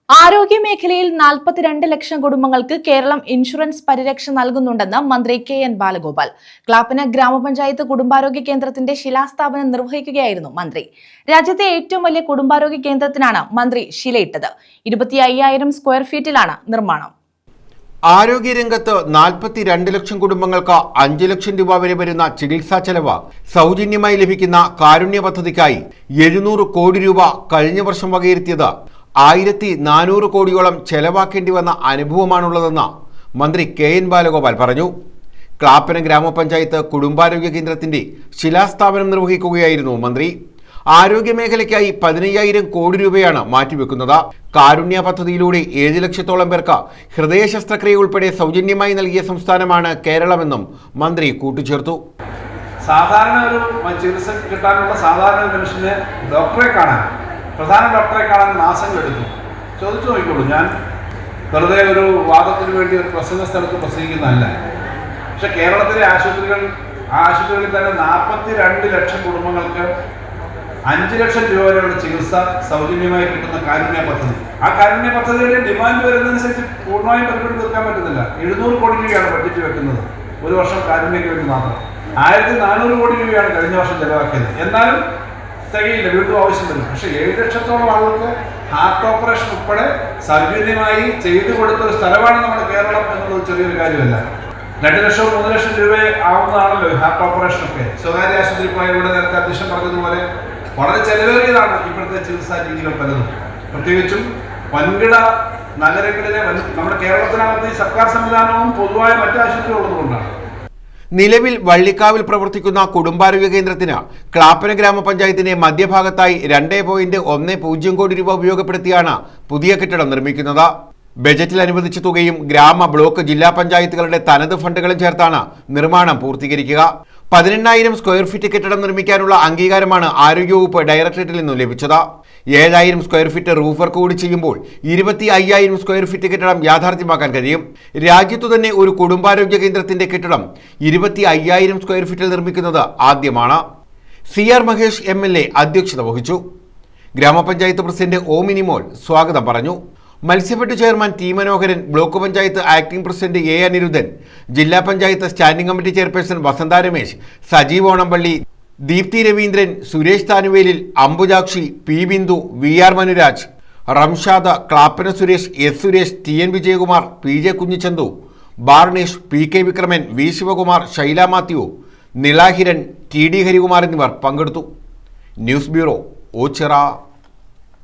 ആരോഗ്യ മേഖലയിൽ 42 ലക്ഷം കുടുംബങ്ങൾക്ക് കേരളം ഇൻഷുറൻസ് പരിരക്ഷ നൽകുന്നുണ്ടെന്ന് മന്ത്രി കെ.എൻ. ബാലഗോപാൽ. ക്ലാപ്പന ഗ്രാമപഞ്ചായത്ത് കുടുംബാരോഗ്യ കേന്ദ്രത്തിന്റെ ശിലാസ്ഥാപനം നിർവഹിക്കുകയായിരുന്നു മന്ത്രി. രാജ്യത്തെ ഏറ്റവും വലിയ കുടുംബാരോഗ്യ കേന്ദ്രത്തിനാണ് മന്ത്രി ശിലയിട്ടത്. 25,000 സ്ക്വയർ ഫീറ്റിലാണ് നിർമ്മാണം. ആരോഗ്യരംഗത്ത് 42 ലക്ഷം കുടുംബങ്ങൾക്ക് 5 ലക്ഷം രൂപ വരെ വരുന്ന ചികിത്സാ ചെലവ് സൗജന്യമായി ലഭിക്കുന്ന കാരുണ്യ പദ്ധതിക്കായി 700 കോടി രൂപ കഴിഞ്ഞ വർഷം വകയിരുത്തിയത് 1400 കോടിയോളം ചെലവാക്കേണ്ടി വന്ന അനുഭവമാണുള്ളതെന്ന് മന്ത്രി കെ.എൻ. ബാലഗോപാൽ പറഞ്ഞു. ക്ലാപ്പന ഗ്രാമപഞ്ചായത്ത് കുടുംബാരോഗ്യ കേന്ദ്രത്തിന്റെ ശിലാസ്ഥാപനം നിർവഹിക്കുകയായിരുന്നു മന്ത്രി. ആരോഗ്യമേഖലയ്ക്കായി 15,000 കോടി രൂപയാണ് മാറ്റിവെക്കുന്നത്. കാരുണ്യ പദ്ധതിയിലൂടെ 7 ലക്ഷത്തോളം പേർക്ക് ഹൃദയ ശസ്ത്രക്രിയ ഉൾപ്പെടെ സൗജന്യമായി നൽകിയ സംസ്ഥാനമാണ് കേരളമെന്നും മന്ത്രി കൂട്ടിച്ചേർത്തു. സാധാരണ ഒരു ചികിത്സ കിട്ടാനുള്ള സാധാരണ മനുഷ്യന് പ്രധാന ഡോക്ടറെ കാണാൻ മാസങ്ങളെടുക്കും. ചോദിച്ചു നോക്കിക്കോളൂ. ഞാൻ വെറുതെ ഒരു വാദത്തിന് വേണ്ടി ഒരു പ്രസംഗ സ്ഥലത്ത് പ്രസംഗിക്കുന്നതല്ല. പക്ഷെ കേരളത്തിലെ ആശുപത്രികളിൽ തന്നെ 42 ലക്ഷം കുടുംബങ്ങൾക്ക് 5 ലക്ഷം രൂപ വരെയുള്ള ചികിത്സ സൗജന്യമായി കിട്ടുന്ന കാരുണ്യ പദ്ധതി. ആ കാരുണ്യ പദ്ധതിയുടെ ഡിമാൻഡ് വരുന്നതനുസരിച്ച് പൂർണ്ണമായും പരിപാടി തീർക്കാൻ പറ്റുന്നില്ല. 700 കോടി രൂപയാണ് ബഡ്ജറ്റ് വെക്കുന്നത് ഒരു വർഷം കാരുണ്യക്ക് വേണ്ടി മാത്രം. 1400 കോടി രൂപയാണ് കഴിഞ്ഞ വർഷം ചെലവാക്കിയത്. എന്നാലും തികയില്ല, വീണ്ടും ആവശ്യം വരും. പക്ഷേ 7 ലക്ഷത്തോളം ആളുകൾക്ക് ഹാർട്ട് ഓപ്പറേഷൻ ഉൾപ്പെടെ സൗജന്യമായി ചെയ്തു കൊടുത്ത ഒരു സ്ഥലമാണ് നമ്മുടെ കേരളം എന്നുള്ളത് ചെറിയൊരു കാര്യമല്ല. 2 ലക്ഷവും 3 ലക്ഷം രൂപ ആവുന്നതാണല്ലോ ഹാർട്ട് ഓപ്പറേഷനൊക്കെ. സ്വകാര്യ ആശുപത്രി പോയ ഇവിടെ നേരത്തെ അധ്യക്ഷൻ പറഞ്ഞതുപോലെ വളരെ ചെലവേറിയതാണ് ഇപ്പോഴത്തെ ചികിത്സാ രീതികൾ പലതും. പ്രത്യേകിച്ചും വൻകിട നഗരങ്ങളിലെ നമ്മുടെ കേരളത്തിനകത്ത് ഈ സർക്കാർ സംവിധാനവും പൊതുവായ മറ്റ് ആശുപത്രികൾ ഉള്ളതുകൊണ്ടാണ്. നിലവിൽ വള്ളിക്കാവിൽ പ്രവർത്തിക്കുന്ന കുടുംബാരോഗ്യ കേന്ദ്രത്തിന് ക്ലാപ്പന ഗ്രാമപഞ്ചായത്തിന്റെ മധ്യഭാഗത്തായി 2.10 കോടി രൂപ ഉപയോഗപ്പെടുത്തിയാണ് പുതിയ കെട്ടിടം നിർമ്മിക്കുന്നത്. ബജറ്റിൽ അനുവദിച്ച തുകയും ഗ്രാമ, ബ്ലോക്ക്, ജില്ലാ പഞ്ചായത്തുകളുടെ തനത് ഫണ്ടുകളും ചേർത്താണ് നിർമ്മാണം പൂർത്തീകരിക്കുക. 18,000 സ്ക്വയർ ഫീറ്റ് കെട്ടിടം നിർമ്മിക്കാനുള്ള അംഗീകാരമാണ് ആരോഗ്യവകുപ്പ് ഡയറക്ടറേറ്റിൽ നിന്നും ലഭിച്ചത്. 7,000 സ്ക്വയർ ഫീറ്റ് റൂഫ് വർക്ക് കൂടി ചെയ്യുമ്പോൾ 25,000 സ്ക്വയർ ഫീറ്റ് കെട്ടിടം യാഥാർത്ഥ്യമാക്കാൻ കഴിയും. രാജ്യത്തു തന്നെ ഒരു കുടുംബാരോഗ്യ കേന്ദ്രത്തിന്റെ കെട്ടിടം 25,000 സ്ക്വയർ ഫീറ്റിൽ നിർമ്മിക്കുന്നത് ആദ്യമാണ്. CR മഹേഷ് MLA അധ്യക്ഷത വഹിച്ചു. ഗ്രാമപഞ്ചായത്ത് പ്രസിഡന്റ് ഒ മിനിമോൾ സ്വാഗതം പറഞ്ഞു. Matsyafed chairman T Manoharan, block panchayat acting president A Aniruddhan, ജില്ലാ panchayat standing committee chairperson Vasantha Ramesh, Sajeev Onampally, Deepthi Raveendran, Suresh Thanuvelil, Ambujakshi, P Bindu, VR Manuraj, Ramshad, Clappana Suresh, S Suresh, TN Vijayakumar, PJ Kunjichanthu, Barnesh, PK Vikraman, V Sivakumar, Shaila Mathew, Nilahiran, TD Harikumar എന്നിവർ പങ്കെടുത്തു. News bureau, Ochira.